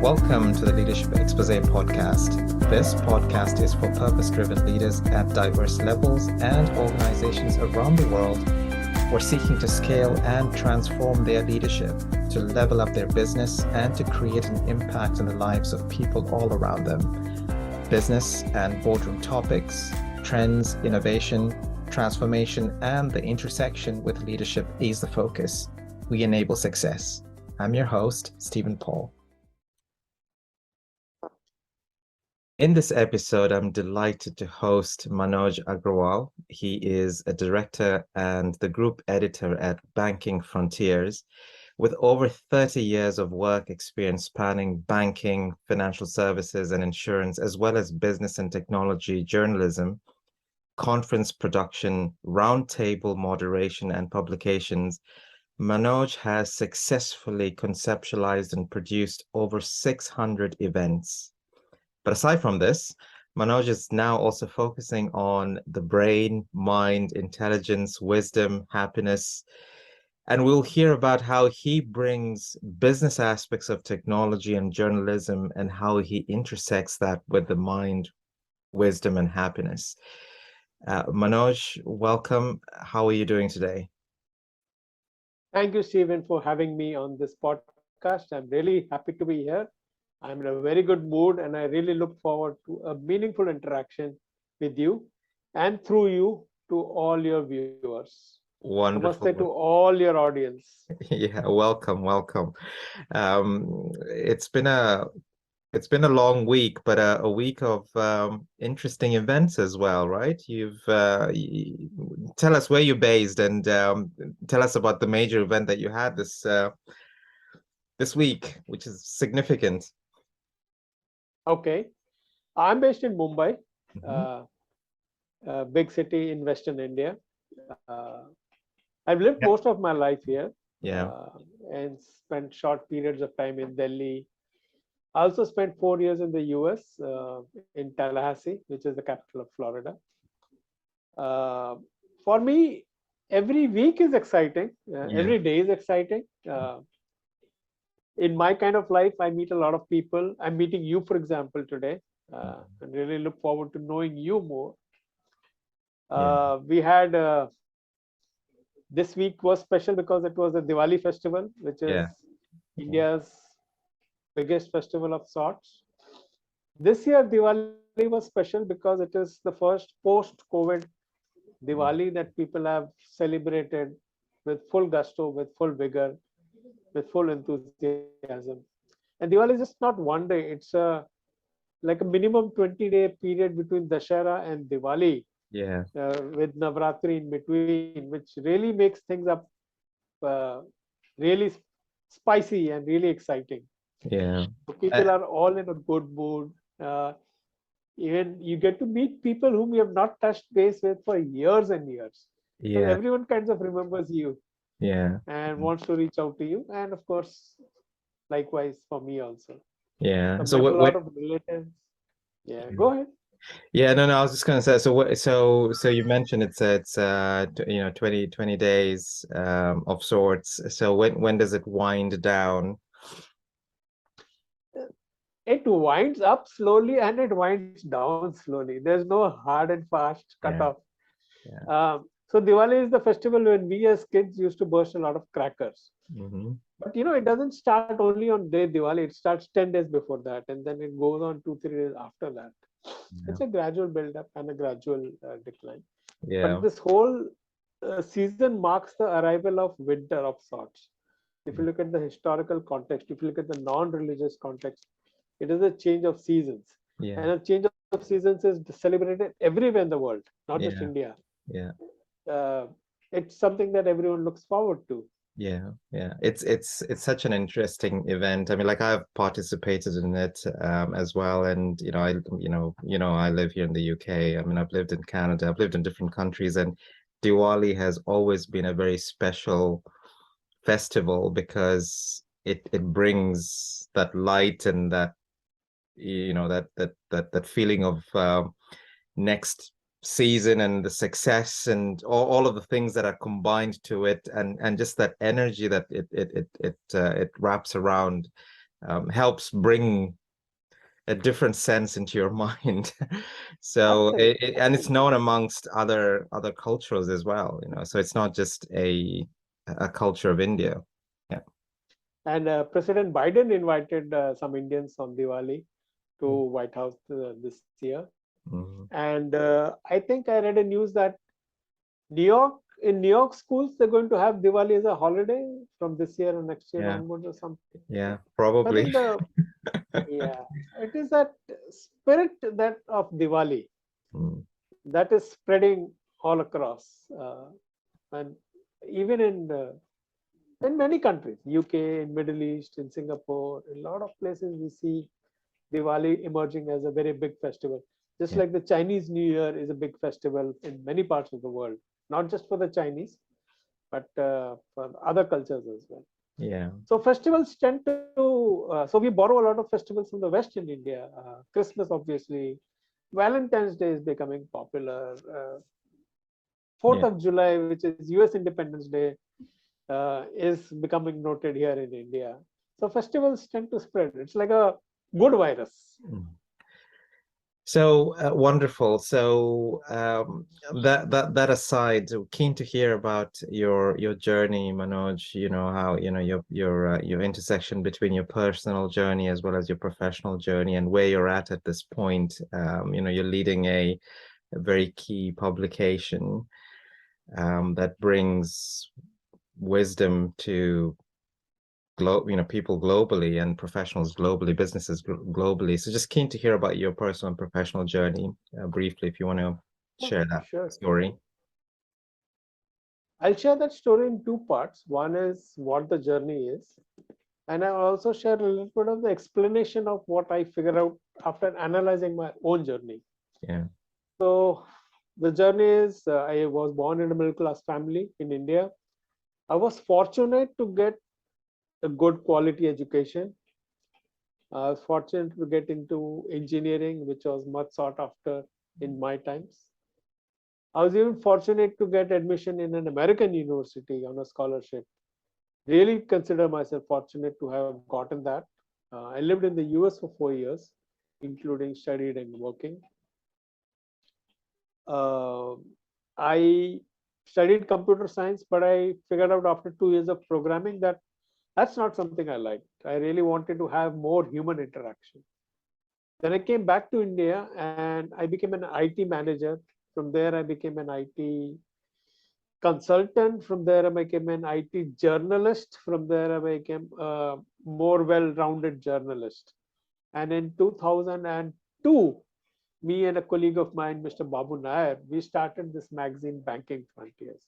Welcome to the Leadership Expose podcast. This podcast is for purpose-driven leaders at diverse levels and organizations around the world who are seeking to scale and transform their leadership, to level up their business, and to create an impact in the lives of people all around them. Business and boardroom topics, trends, innovation, transformation, and the intersection with leadership is the focus. We enable success. I'm your host, Stephen Paul. In this episode, I'm delighted to host Manoj Agrawal. He is a director and the group editor at Banking Frontiers, with over 30 years of work experience spanning banking, financial services, and insurance, as well as business and technology, journalism, conference production, roundtable moderation, and publications. Manoj has successfully conceptualized and produced over 600 events. But aside from this, Manoj is now also focusing on the brain, mind, intelligence, wisdom, happiness. And we'll hear about how he brings business aspects of technology and journalism and how he intersects that with the mind, wisdom, and happiness. Manoj, welcome. How are you doing today? Thank you, Stephen, for having me on this podcast. I'm really happy to be here. I'm in a very good mood, and I really look forward to a meaningful interaction with you and through you to all your viewers. Wonderful. Namaste to all your audience. Yeah, welcome. It's been a long week, but a week of interesting events as well, right? Tell us where you're based and tell us about the major event that you had this week, which is significant. Okay. I'm based in Mumbai, Mm-hmm. a big city in Western India. I've lived most of my life here Yeah. and spent short periods of time in Delhi. I also spent 4 years in the US, in Tallahassee, which is the capital of Florida. Uh, for me, every week is exciting. Every day is exciting. In my kind of life, I meet a lot of people. I'm meeting you, for example, today, and really look forward to knowing you more. We had this week was special because it was a Diwali festival, which is India's biggest festival of sorts. This year, Diwali was special because it is the first post-COVID Diwali that people have celebrated with full gusto, with full vigor, with full enthusiasm. And Diwali is just not one day, it's like a minimum 20-day period between Dashera and Diwali, with Navratri in between, which really makes things up really spicy and really exciting. So people are all in a good mood. Even you get to meet people whom you have not touched base with for years and years. So everyone kind of remembers you and wants to reach out to you. And of course, likewise for me also. So met a lot of relatives. Go ahead. No, I was just going to say, so you mentioned it's 20 days of sorts. So when does it wind down? It winds up slowly and it winds down slowly. There's no hard and fast cutoff. So Diwali is the festival when we as kids used to burst a lot of crackers. But it doesn't start only on day Diwali. It starts 10 days before that, and then it goes on 2-3 days after that. It's a gradual build-up and a gradual decline. But this whole season marks the arrival of winter of sorts. If you look at the historical context, if you look at the non-religious context, it is a change of seasons. And a change of seasons is celebrated everywhere in the world, not just India. It's something that everyone looks forward to. It's such an interesting event. I mean, like, I've participated in it as well, and I live here in the UK. I mean, I've lived in Canada, I've lived in different countries, and Diwali has always been a very special festival because it brings that light and that that feeling of next season and the success and all of the things that are combined to it, and just that energy that it wraps around helps bring a different sense into your mind. So and it's known amongst other cultures as well, so it's not just a culture of India. Yeah. And President Biden invited some Indians on Diwali to White House this year. And I think I read a news that in New York schools, they're going to have Diwali as a holiday from this year or next year onwards or something. Yeah, I probably. think yeah, it is that spirit that of Diwali that is spreading all across, and even in many countries, UK, in Middle East, in Singapore, in a lot of places we see Diwali emerging as a very big festival. Just like the Chinese New Year is a big festival in many parts of the world, not just for the Chinese, but for other cultures as well. Yeah. So festivals tend to, so we borrow a lot of festivals from the West in India. Christmas, obviously, Valentine's Day is becoming popular. 4th of July, which is US Independence Day, is becoming noted here in India. So festivals tend to spread. It's like a good virus. So wonderful. So that aside, keen to hear about your journey, Manoj. How your intersection between your personal journey as well as your professional journey, and where you're at this point. You're leading a very key publication that brings wisdom to people globally and professionals globally, businesses globally. So just keen to hear about your personal and professional journey briefly, if you want to share that story. I'll share that story in two parts. One is what the journey is, and I'll also share a little bit of the explanation of what I figured out after analyzing my own journey. Yeah. So the journey is I was born in a middle class family in India. I was fortunate to get a good quality education. I was fortunate to get into engineering, which was much sought after in my times. I was even fortunate to get admission in an American university on a scholarship. Really consider myself fortunate to have gotten that. I lived in the US for 4 years, including studied and working. Uh, I studied computer science, but I figured out after 2 years of programming that that's not something I liked. I really wanted to have more human interaction. Then I came back to India and I became an IT manager. From there, I became an IT consultant. From there, I became an IT journalist. From there, I became a more well-rounded journalist. And in 2002, me and a colleague of mine, Mr. Babu Nair, we started this magazine, Banking Frontiers,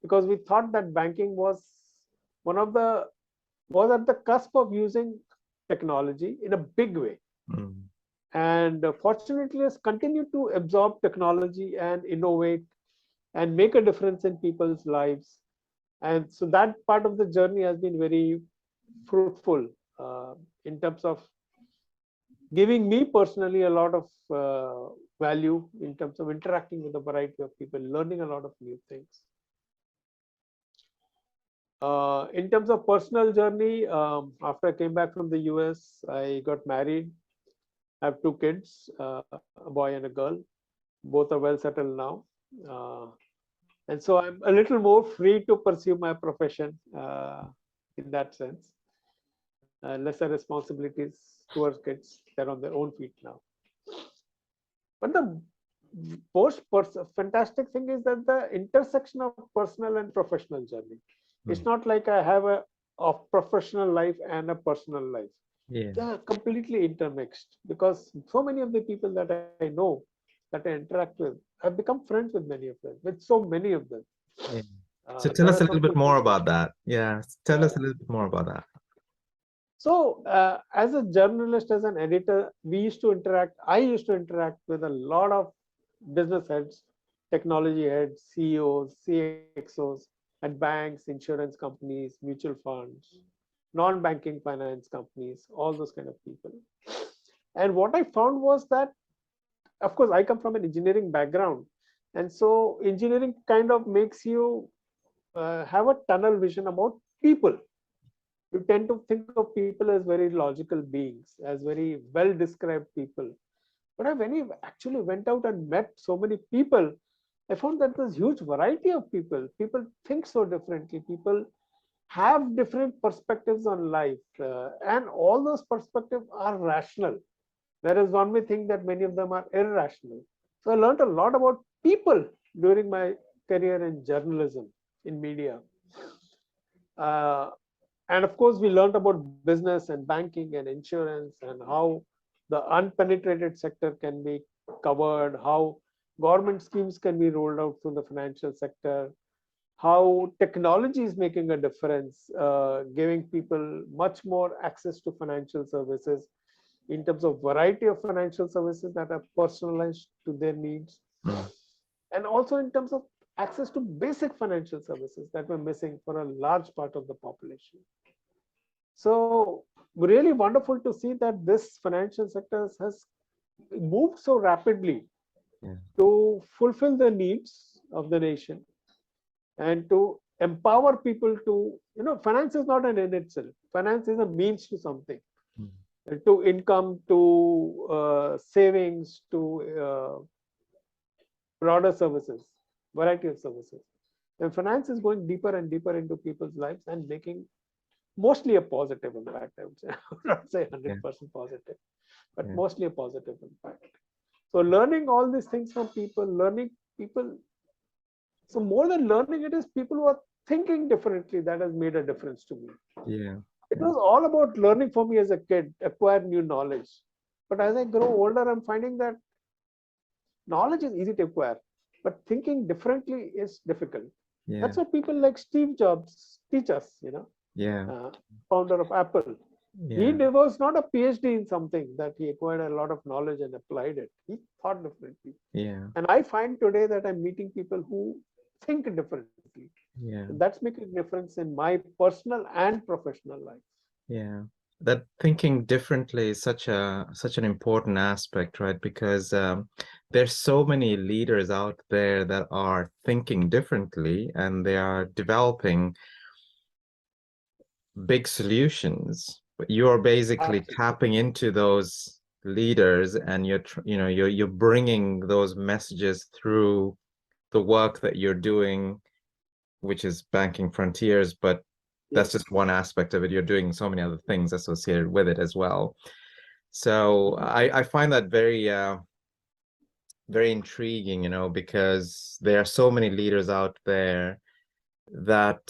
because we thought that banking one of the was at the cusp of using technology in a big way. And fortunately has continued to absorb technology and innovate and make a difference in people's lives. And so that part of the journey has been very fruitful in terms of giving me personally a lot of value in terms of interacting with a variety of people, learning a lot of new things. In terms of personal journey, after I came back from the US, I got married. I have two kids, a boy and a girl. Both are well settled now. And so I'm a little more free to pursue my profession in that sense. Lesser responsibilities towards kids. They're on their own feet now. But the most fantastic thing is that the intersection of personal and professional journey. It's not like I have a professional life and a personal life. Yeah. They're completely intermixed because so many of the people that I know, that I interact with, I've become friends with many of them, with so many of them. Yeah. So tell us a little bit more about that. Yeah, tell us a little bit more about that. So as a journalist, as an editor, I used to interact with a lot of business heads, technology heads, CEOs, CXOs at banks, insurance companies, mutual funds, non-banking finance companies, all those kind of people. And what I found was that, of course, I come from an engineering background. And so engineering kind of makes you have a tunnel vision about people. You tend to think of people as very logical beings, as very well described people. But when I actually went out and met so many people, I found that there's huge variety of people. People think so differently. People have different perspectives on life, and all those perspectives are rational. Whereas one may think that many of them are irrational. So I learned a lot about people during my career in journalism, in media. Uh, and of course, we learned about business and banking and insurance and how the unpenetrated sector can be covered, how government schemes can be rolled out through the financial sector, how technology is making a difference, giving people much more access to financial services in terms of variety of financial services that are personalized to their needs, Mm. and also in terms of access to basic financial services that were missing for a large part of the population. So really wonderful to see that this financial sector has moved so rapidly Yeah. to fulfill the needs of the nation and to empower people to, finance is not an end in itself. Finance is a means to something, Mm. to income, to savings, to broader services, variety of services. And finance is going deeper and deeper into people's lives and making mostly a positive impact. I would say, I would not say Yeah. 100% positive, but Yeah. mostly a positive impact. So learning all these things from people, learning people. So more than learning, it is people who are thinking differently that has made a difference to me. Yeah. It was all about learning for me as a kid, acquire new knowledge. But as I grow older, I'm finding that knowledge is easy to acquire, but thinking differently is difficult. Yeah. That's what people like Steve Jobs teach us, Yeah. founder of Apple. He Yeah. was not a PhD in something that he acquired a lot of knowledge and applied it. He thought differently. Yeah. And I find today that I'm meeting people who think differently. Yeah. And that's making a difference in my personal and professional life. Yeah. That thinking differently is such an important aspect, right? Because there's so many leaders out there that are thinking differently and they are developing big solutions. But you're basically Absolutely. tapping into those leaders and you're bringing those messages through the work that you're doing, which is banking frontiers, but that's Yes. just one aspect of it. You're doing so many other things associated with it as well. So I find that very intriguing, because there are so many leaders out there that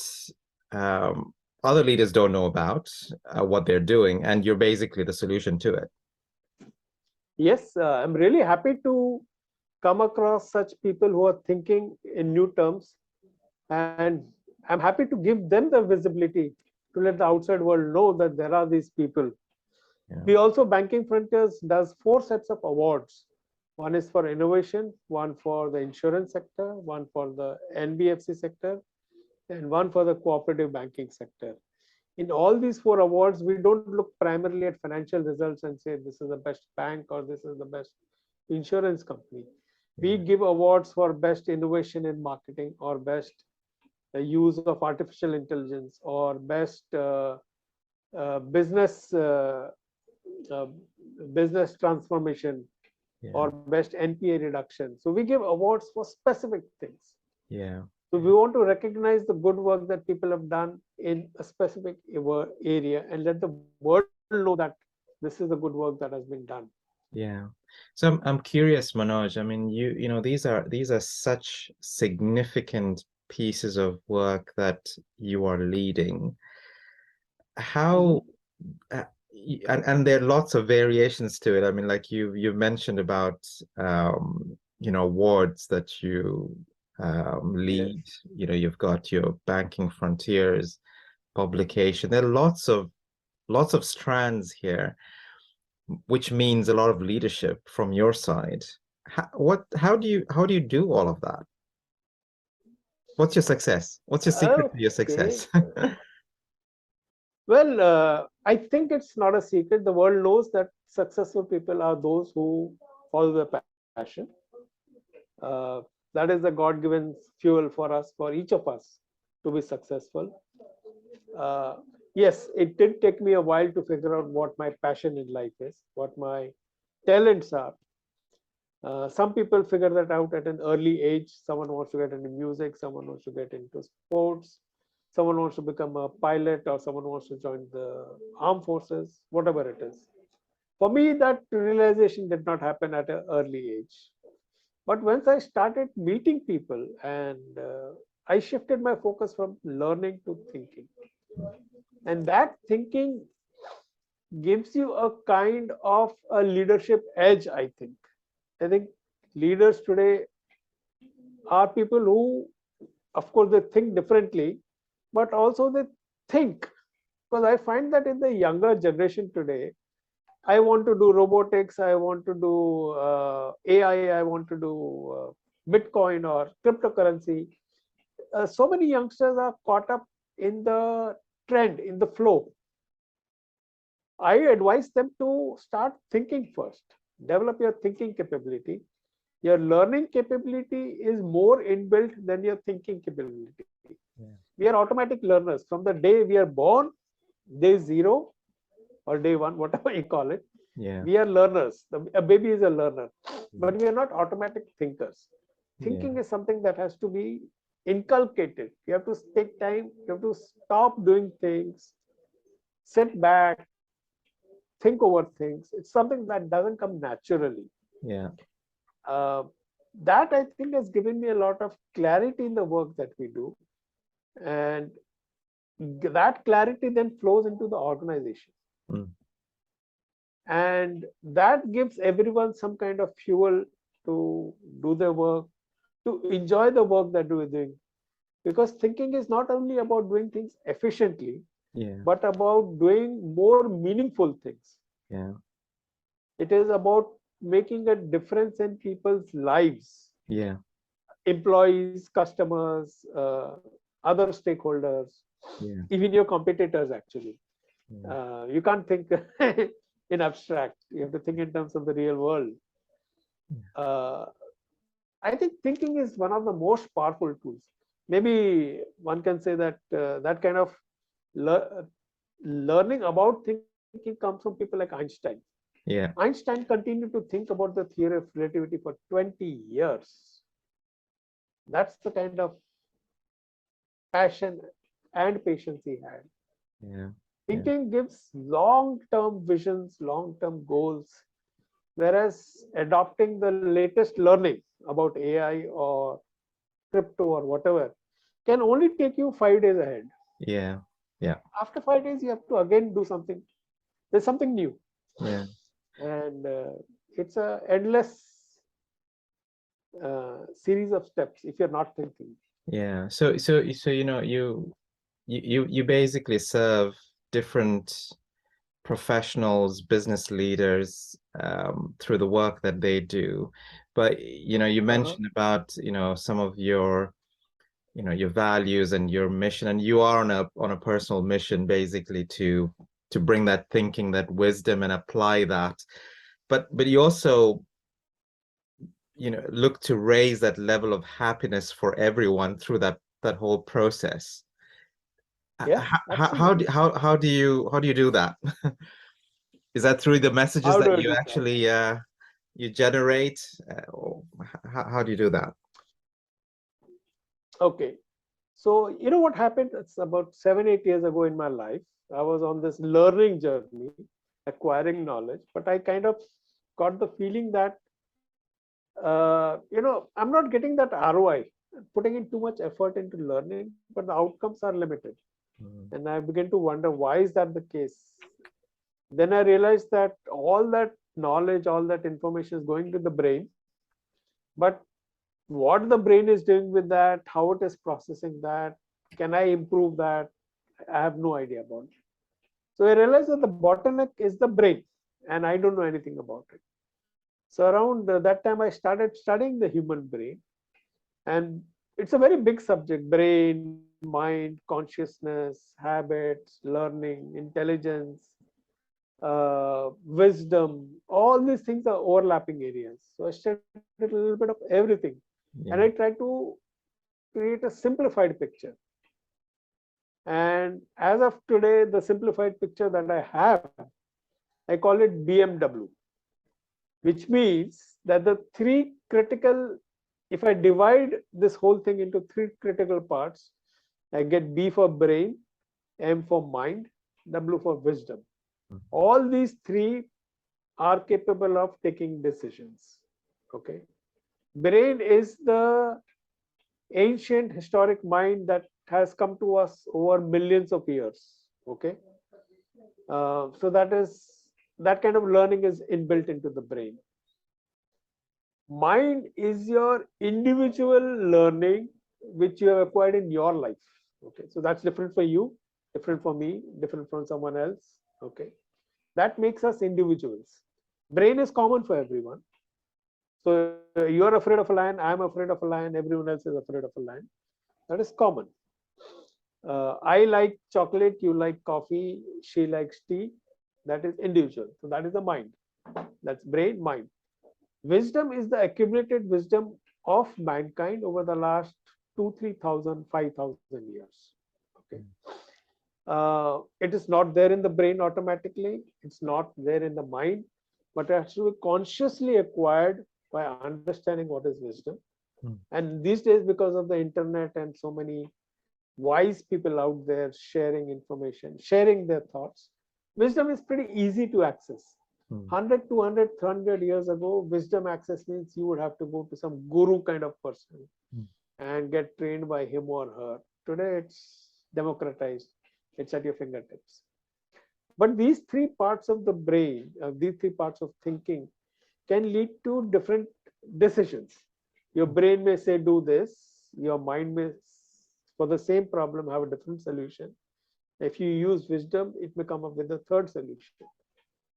um, other leaders don't know about what they're doing, and you're basically the solution to it. Yes, I'm really happy to come across such people who are thinking in new terms. And I'm happy to give them the visibility to let the outside world know that there are these people. Yeah. We also, Banking Frontiers does 4 sets of awards. One is for innovation, one for the insurance sector, one for the NBFC sector, and one for the cooperative banking sector. In all these 4 awards, we don't look primarily at financial results and say this is the best bank or this is the best insurance company. We Yeah. give awards for best innovation in marketing or best use of artificial intelligence or best business uh, business transformation Yeah. or best NPA reduction. So we give awards for specific things. Yeah. So we want to recognize the good work that people have done in a specific area and let the world know that this is the good work that has been done. Yeah. So I'm curious, Manoj. I mean, these are such significant pieces of work that you are leading. How Mhm. uh, and there are lots of variations to it. I mean, like you mentioned about awards that you lead. Yes. You've got your Banking Frontiers publication. There are lots of strands here, which means a lot of leadership from your side. How do you do all of that? What's your success? What's your secret to your Okay. success? Well, I think it's not a secret. The world knows that successful people are those who follow their passion. Uh, that is the God-given fuel for us, for each of us, to be successful. Uh, Yes, it did take me a while to figure out what my passion in life is, what my talents are. Some people figure that out at an early age. Someone wants to get into music, someone wants to get into sports, someone wants to become a pilot, or someone wants to join the armed forces, whatever it is. For me, that realization did not happen at an early age. But once I started meeting people and I shifted my focus from learning to thinking. And that thinking gives you a kind of a leadership edge, I think. I think leaders today are people who, of course, they think differently, but also they think. Because I find that in the younger generation today, I want to do robotics, I want to do AI, I want to do Bitcoin or cryptocurrency. So many youngsters are caught up in the trend, in the flow. I advise them to start thinking first, develop your thinking capability. Your learning capability is more inbuilt than your thinking capability. Yeah. We are automatic learners. From the day we are born, day zero or day one, whatever you call it, Yeah. we are learners. A baby is a learner, Yeah. but we are not automatic thinkers. Yeah. Thinking is something that has to be inculcated. You have to take time, you have to stop doing things, sit back, think over things. It's something that doesn't come naturally. Yeah. Uh, that I think has given me a lot of clarity in the work that we do. And that clarity then flows into the organization. Mm. And that gives everyone some kind of fuel to do their work, to enjoy the work that we're doing. Because thinking is not only about doing things efficiently, Yeah. but about doing more meaningful things. Yeah. It is about making a difference in people's lives, Yeah. employees, customers, other stakeholders, Yeah. even your competitors, actually. Yeah. You can't think in abstract, you have to think in terms of the real world. Uh, I think thinking is one of the most powerful tools. Maybe one can say that that kind of le- learning about thinking comes from people like Einstein. Yeah. Einstein continued to think about the theory of relativity for 20 years. That's the kind of passion and patience he had. Yeah. Yeah. Thinking gives long term visions, long term goals, whereas adopting the latest learning about AI or crypto or whatever can only take you 5 days ahead. Yeah. Yeah. After 5 days, you have to again do something. There's something new, Yeah. and it's a endless series of steps if you're not thinking. Yeah. So you basically serve different professionals, business leaders, through the work that they do. But you Uh-huh. mentioned about some of your values and your mission, and you are on a personal mission basically to bring that thinking, that wisdom, and apply that. But you also look to raise that level of happiness for everyone through that whole process. Yeah, absolutely. How do you do that? Is that through the messages How that do I you do that? actually you generate? Or how do you do that? Okay. So, you know what happened? It's about 7, 8 years ago in my life. I was on this learning journey, acquiring knowledge, but I kind of got the feeling that, I'm not getting that ROI, putting in too much effort into learning, but the outcomes are limited. Mm. And I began to wonder, why is that the case? Then I realized that all that knowledge, all that information is going to the brain, but what the brain is doing with that, how it is processing that, can I improve that? I have no idea about it. So I realized that the bottleneck is the brain, and I don't know anything about it. So around that time, I started studying the human brain, and it's a very big subject: brain, mind, consciousness, habits, learning, intelligence, wisdom. All these things are overlapping areas. So I studied a little bit of everything, and I Yeah. tried to create a simplified picture. And as of today, the simplified picture that I have, I call it BMW, which means that the three critical, if I divide this whole thing into three critical parts, I get B for brain, M for mind, W for wisdom. All these three are capable of taking decisions. Okay. Brain is the ancient historic mind that has come to us over millions of years. Okay. So that kind of learning is inbuilt into the brain. Mind is your individual learning which you have acquired in your life. Okay, so that's different for you, different for me, different from someone else. Okay, that makes us individuals. Brain is common for everyone. So you're afraid of a lion, I'm afraid of a lion, everyone else is afraid of a lion. That is common. I like chocolate, you like coffee, she likes tea. That is individual. So that is the mind. That's brain, mind. Wisdom is the accumulated wisdom of mankind over the last 2, 3,000, 5,000 years. Okay. It is not there in the brain automatically. It's not there in the mind, but it has to be consciously acquired by understanding what is wisdom. And these days, because of the internet and so many wise people out there sharing information, sharing their thoughts, wisdom is pretty easy to access. 100, 200, 300 years ago, wisdom access means you would have to go to some guru kind of person and get trained by him or her. Today, it's democratized, it's at your fingertips. But these three parts of the brain, these three parts of thinking, can lead to different decisions. Your brain may say, do this, your mind may, for the same problem, have a different solution. If you use wisdom, it may come up with a third solution.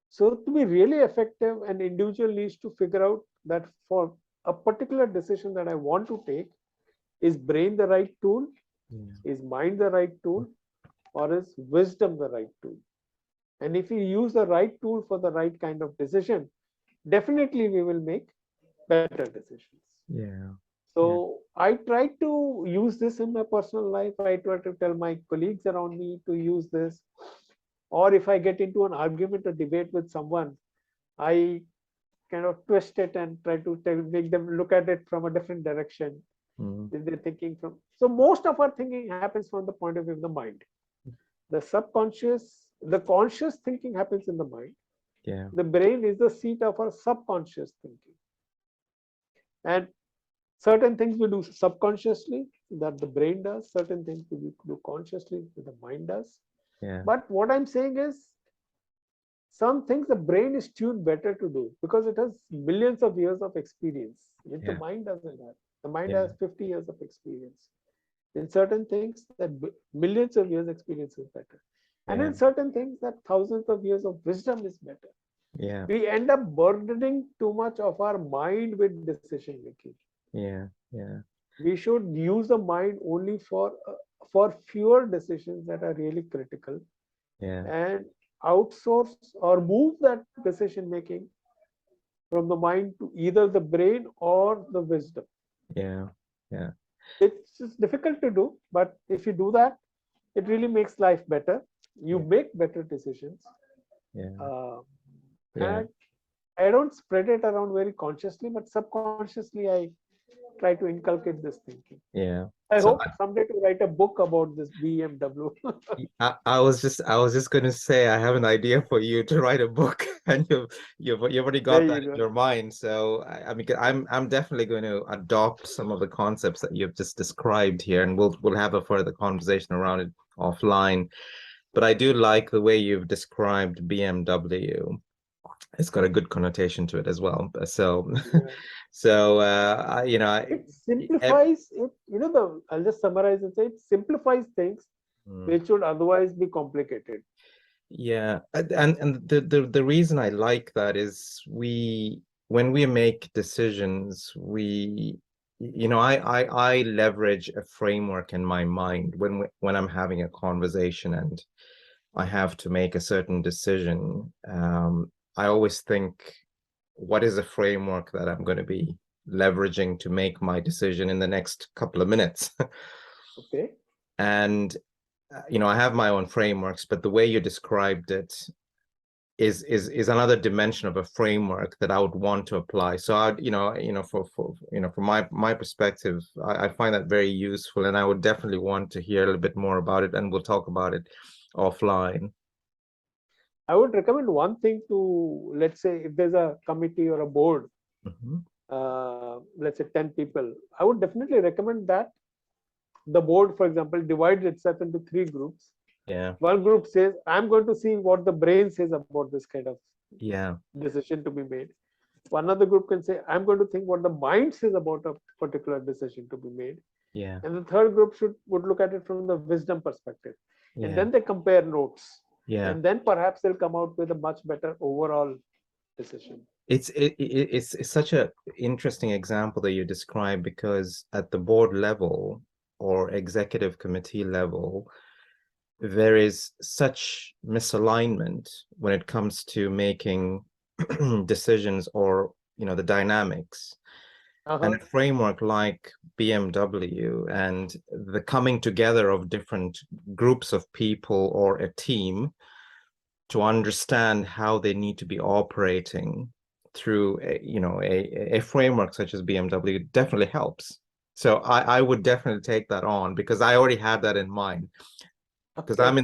So to be really effective, an individual needs to figure out that for a particular decision that I want to take, is brain the right tool? Is mind the right tool? Or is wisdom the right tool? And if we use the right tool for the right kind of decision, definitely we will make better decisions. So I try to use this in my personal life. I try to tell my colleagues around me to use this. Or if I get into an argument or debate with someone, I kind of twist it and try to make them look at it from a different direction. If they're thinking from, so most of our thinking happens from the point of view of the mind. The subconscious, the conscious thinking happens in the mind. The brain is the seat of our subconscious thinking. And certain things we do subconsciously that the brain does, certain things we do consciously that the mind does. But what I'm saying is, some things the brain is tuned better to do because it has millions of years of experience, which the mind doesn't have. The mind has 50 years of experience. In certain things, that millions of years experience is better. And in certain things, that thousands of years of wisdom is better. We end up burdening too much of our mind with decision making. We should use the mind only for fewer decisions that are really critical, and outsource or move that decision making from the mind to either the brain or the wisdom. It's just difficult to do, but if you do that, it really makes life better. You make better decisions. And I don't spread it around very consciously, but subconsciously I try to inculcate this thinking. I hope someday to write a book about this BMW. I was just going to say I have an idea for you to write a book, and you've already got that in your mind. So I mean, I'm definitely going to adopt some of the concepts that you've just described here, and we'll have a further conversation around it offline. But I do like the way you've described BMW. It's got a good connotation to it as well. So, it simplifies it. I'll just summarize and say it simplifies things which would otherwise be complicated. And the reason I like that is when we make decisions, I leverage a framework in my mind when I'm having a conversation and I have to make a certain decision. I always think, what is a framework that I'm going to be leveraging to make my decision in the next couple of minutes? Okay. And I have my own frameworks, but the way you described it is another dimension of a framework that I would want to apply. So I, from my perspective, I find that very useful, and I would definitely want to hear a little bit more about it, and we'll talk about it offline. I would recommend one thing to, let's say, if there's a committee or a board, Mm-hmm. let's say 10 people, I would definitely recommend that the board, for example, divides itself into three groups. Yeah. One group says, I'm going to see what the brain says about this kind of Yeah. decision to be made. One other group can say, I'm going to think what the mind says about a particular decision to be made. Yeah. And the third group would look at it from the wisdom perspective. And Yeah. then they compare notes. Yeah. And then perhaps they'll come out with a much better overall decision. It's such a interesting example that you describe, because at the board level or executive committee level, there is such misalignment when it comes to making decisions, or the dynamics. And Uh-huh. a framework like BMW and the coming together of different groups of people or a team to understand how they need to be operating through a framework such as BMW definitely helps. So I would definitely take that on, because I already have that in mind. Because Okay. I'm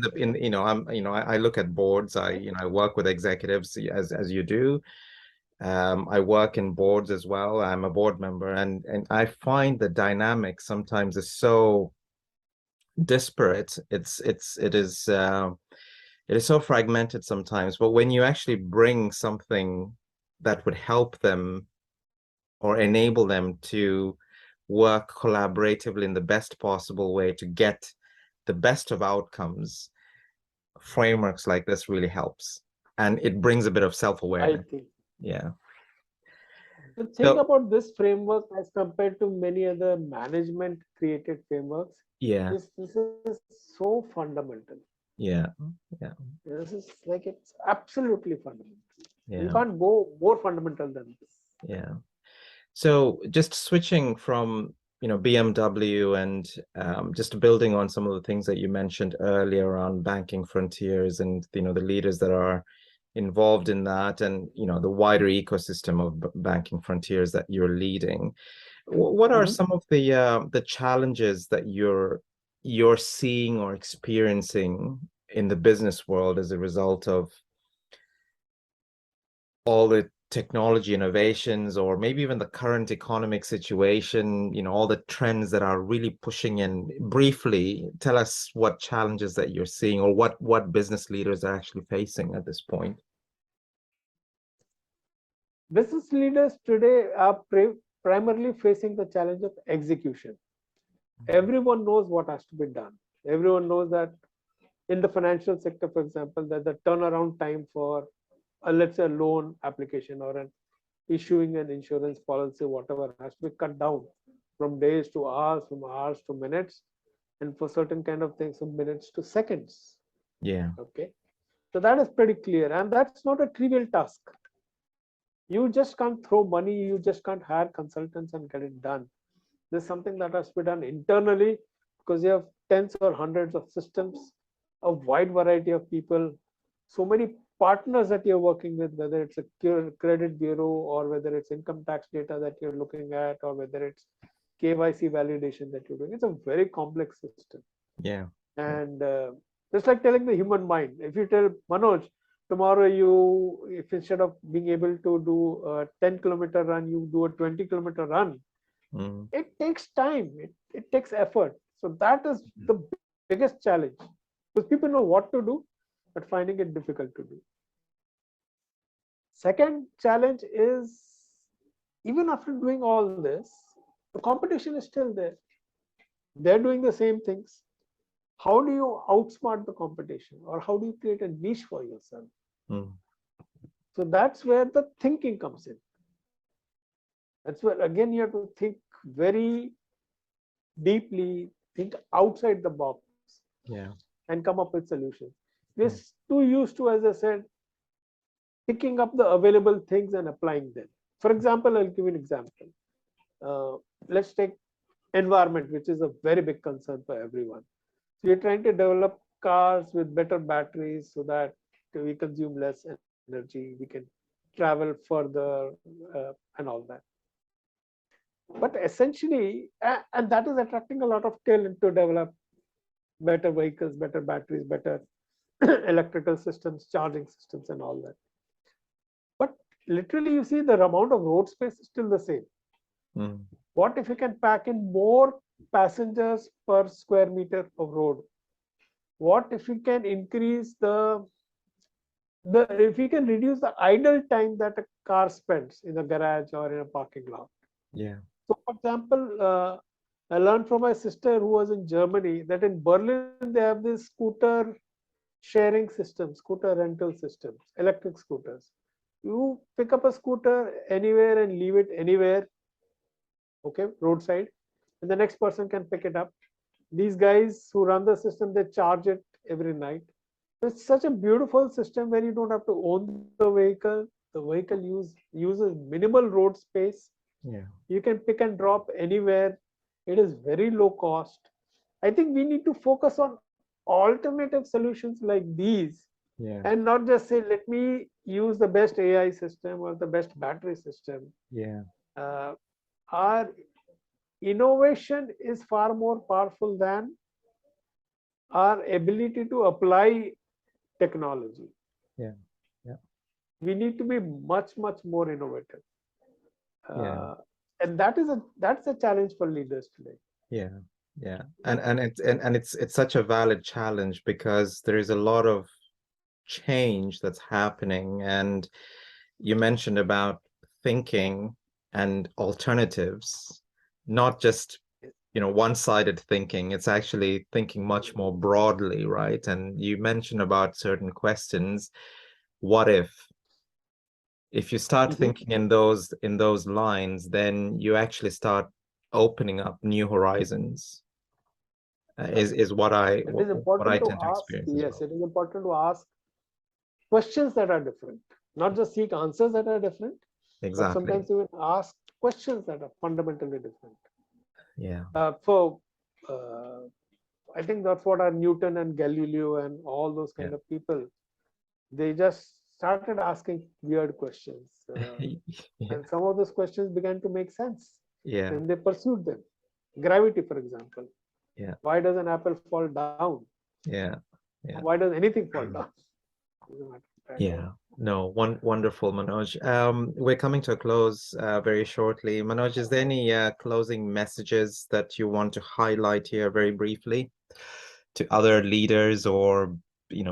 I look at boards. I work with executives as you do. I work in boards as well. I'm a board member, and I find the dynamic sometimes is so disparate. It is so fragmented sometimes. But when you actually bring something that would help them or enable them to work collaboratively in the best possible way to get the best of outcomes, frameworks like this really helps, and it brings a bit of I self-awareness. think. Yeah. So think So about this framework as compared to many other management created frameworks. yeah, This is so fundamental. yeah, yeah, This is like it's absolutely fundamental. You yeah, can't go more fundamental than this. yeah. So just switching from BMW, and just building on some of the things that you mentioned earlier around banking frontiers, and the leaders that are involved in that, and the wider ecosystem of banking frontiers that you're leading. What are Mhm. some of the challenges that you're seeing or experiencing in the business world as a result of all the technology innovations, or maybe even the current economic situation, all the trends that are really pushing in? Briefly, tell us what challenges that you're seeing, or what business leaders are actually facing at this point. Business leaders today are primarily facing the challenge of execution. Everyone knows what has to be done. Everyone knows that in the financial sector, for example, that the turnaround time for, let's say, a loan application or an issuing an insurance policy, whatever, has to be cut down from days to hours, from hours to minutes, and for certain kind of things, from minutes to seconds. Yeah. Okay, so that is pretty clear, and that's not a trivial task. You just can't throw money, you just can't hire consultants and get it done. There's something that has to be done internally, because you have tens or hundreds of systems, a wide variety of people, so many partners that you're working with, whether it's a credit bureau, or whether it's income tax data that you're looking at, or whether it's KYC validation that you're doing. It's a very complex system. Yeah. And just like telling the human mind, if you tell Manoj, tomorrow if instead of being able to do a 10-kilometer run, you do a 20-kilometer run, Mm. it takes time, it takes effort. So that is the biggest challenge, because people know what to do, but finding it difficult to do. Second challenge is, even after doing all this, the competition is still there. They're doing the same things. How do you outsmart the competition, or how do you create a niche for yourself? Mm. So that's where the thinking comes in. That's where again you have to think very deeply, think outside the box, Yeah. and come up with solutions. We're Mm. too used to, as I said, picking up the available things and applying them. For example, I'll give you an example. Let's take environment, which is a very big concern for everyone. So we're trying to develop cars with better batteries so that we consume less energy, we can travel further, and all that. But essentially, and that is attracting a lot of talent to develop better vehicles, better batteries, better electrical systems, charging systems, and all that. But literally, you see, the amount of road space is still the same. Mm. What if you can pack in more passengers per square meter of road? What if you can increase the if you can reduce the idle time that a car spends in a garage or in a parking lot? Yeah. So, for example, I learned from my sister who was in Germany that in Berlin they have this scooter sharing systems, scooter rental systems, electric scooters. You pick up a scooter anywhere and leave it anywhere, okay, roadside, and the next person can pick it up. These guys who run the system, they charge it every night. It's such a beautiful system where you don't have to own the vehicle. The vehicle uses minimal road space. Yeah. You can pick and drop anywhere. It is very low cost. I think we need to focus on alternative solutions like these Yeah. and not just say, let me use the best AI system or the best battery system. Yeah. Uh, our innovation is far more powerful than our ability to apply technology. Yeah. Yeah. We need to be much, much more innovative. Yeah. Uh, and that's a challenge for leaders today. Yeah. Yeah. And it's such a valid challenge because there is a lot of change that's happening. And you mentioned about thinking and alternatives, not just, one-sided thinking. It's actually thinking much more broadly, right? And you mentioned about certain questions. What if you start Mhm. thinking in those lines, then you actually start opening up new horizons. Is Right. is what I It is what I important to tend to ask, experience as yes, well. it is important to ask questions that are different, not just seek answers that are different, but Exactly. sometimes even ask questions that are fundamentally different. Yeah. So uh, I think that's what our Newton and Galileo and all those Yeah. kind of people, they just started asking weird questions. Yeah. And some of those questions began to make sense. Yeah. Then they pursued them. Gravity, for example. Yeah. Why does an apple fall down? Yeah. Yeah. Why does anything fall down? Doesn't matter. Right? Yeah. No, wonderful, Manoj. We're coming to a close very shortly. Manoj, is there any closing messages that you want to highlight here very briefly to other leaders or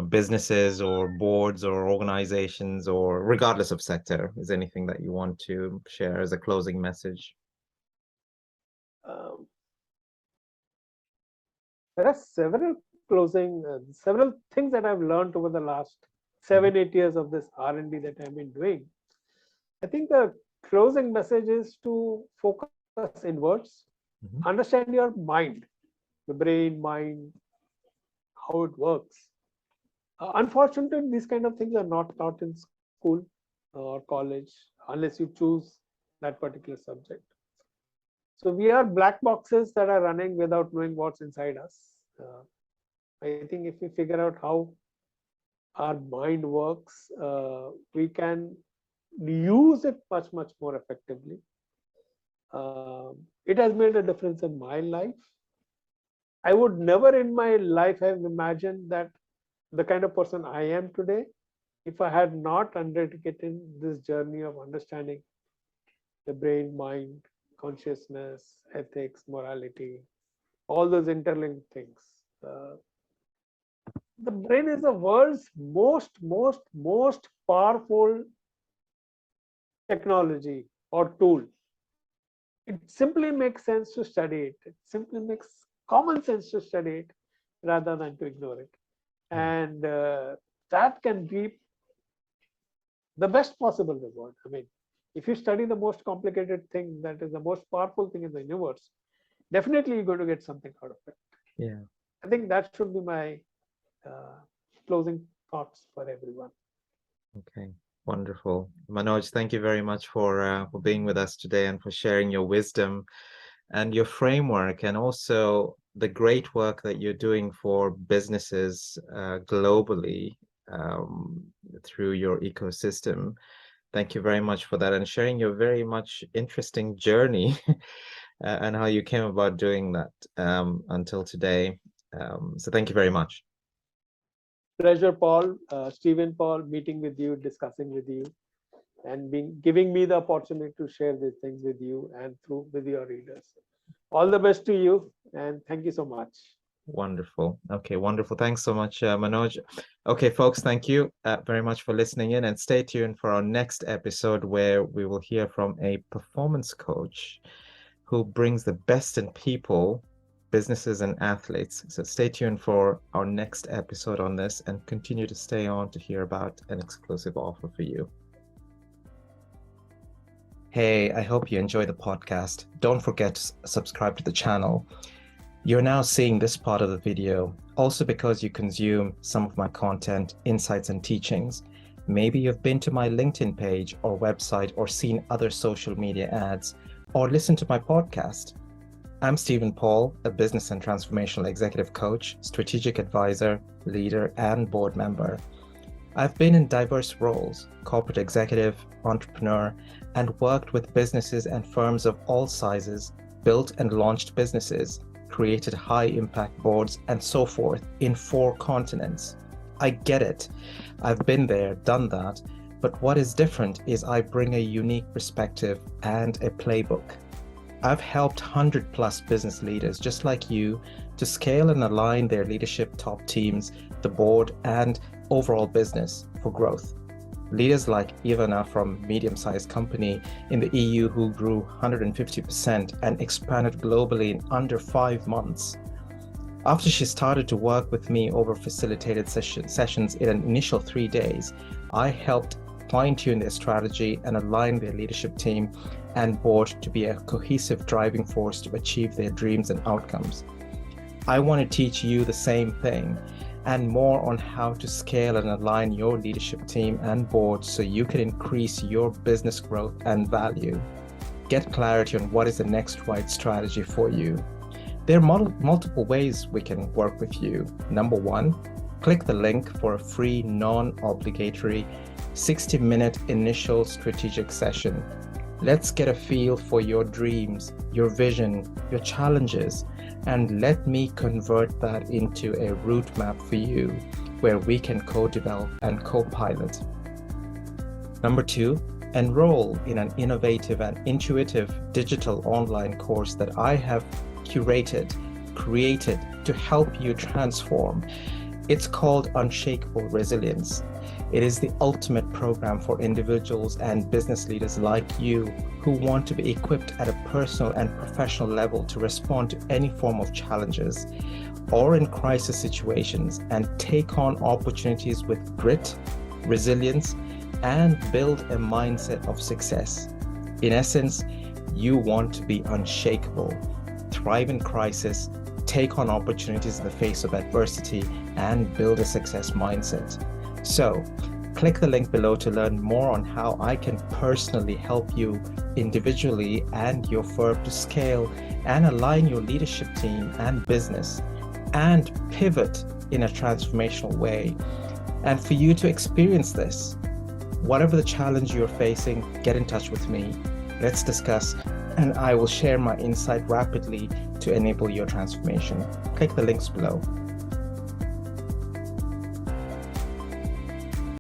businesses or boards or organizations or regardless of sector? Is there anything that you want to share as a closing message? Um, there are several things that I've learned over the last Mhm. 7 8 years of this R&D that I've been doing. I think the closing message is to focus inwards, Mhm. understand your mind, the brain, mind, how it works. Unfortunately, these kind of things are not taught in school or college unless you choose that particular subject. So we are black boxes that are running without knowing what's inside us. I think if we figure out how our mind works, we can use it much, much more effectively. It has made a difference in my life. I would never in my life have imagined that the kind of person I am today if I had not undertaken this journey of understanding the brain, mind, consciousness, ethics, morality, all those interlinked things. Uh, the brain is the world's most powerful technology or tool. It simply makes sense to study it. It simply makes common sense to study it rather than to ignore it. Yeah. And that can be the best possible reward. I mean, if you study the most complicated thing, that is the most powerful thing in the universe, definitely you're going to get something out of it. Yeah. I think that should be my uh, closing thoughts for everyone. Okay. Wonderful. Manoj, thank you very much for being with us today and for sharing your wisdom and your framework and also the great work that you're doing for businesses globally through your ecosystem. Thank you very much for that, and sharing your very much interesting journey and how you came about doing that until today. So thank you very much. Pleasure, Paul. Stephen, Paul, meeting with you, discussing with you, and giving me the opportunity to share these things with you and with your readers. All the best to you, and thank you so much. Wonderful. Okay, wonderful. Thanks so much, Manoj. Okay, folks, thank you very much for listening in, and stay tuned for our next episode where we will hear from a performance coach who brings the best in people, businesses, and athletes. So stay tuned for our next episode on this, and continue to stay on to hear about an exclusive offer for you. Hey, I hope you enjoy the podcast. Don't forget to subscribe to the channel. You're now seeing this part of the video also because you consume some of my content, insights, and teachings. Maybe you've been to my LinkedIn page or website or seen other social media ads or listened to my podcast. I'm Stephen Paul, a business and transformational executive coach, strategic advisor, leader, and board member. I've been in diverse roles, corporate executive, entrepreneur, and worked with businesses and firms of all sizes, built and launched businesses, created high-impact boards, and so forth in 4 continents. I get it. I've been there, done that, but what is different is I bring a unique perspective and a playbook. I've helped 100+ business leaders just like you to scale and align their leadership, top teams, the board, and overall business for growth. Leaders like Ivana from medium-sized company in the EU who grew 150% and expanded globally in under 5 months. After she started to work with me over facilitated sessions in an initial 3 days, I helped fine-tune their strategy and align their leadership team and board to be a cohesive driving force to achieve their dreams and outcomes. I want to teach you the same thing and more on how to scale and align your leadership team and board so you can increase your business growth and value. Get clarity on what is the next right strategy for you. There are multiple ways we can work with you. Number 1, click the link for a free, non-obligatory 60-minute initial strategic session. Let's get a feel for your dreams, your vision, your challenges, and let me convert that into a route map for you where we can co-develop and co-pilot. Number 2, enroll in an innovative and intuitive digital online course that I have created to help you transform. It's called Unshakable Resilience. It is the ultimate program for individuals and business leaders like you who want to be equipped at a personal and professional level to respond to any form of challenges or in crisis situations and take on opportunities with grit, resilience, and build a mindset of success. In essence, you want to be unshakable, thrive in crisis, take on opportunities in the face of adversity, and build a success mindset. So, click the link below to learn more on how I can personally help you individually and your firm to scale and align your leadership team and business and pivot in a transformational way. And for you to experience this, whatever the challenge you're facing, get in touch with me. Let's discuss, and I will share my insight rapidly to enable your transformation. Click the links below.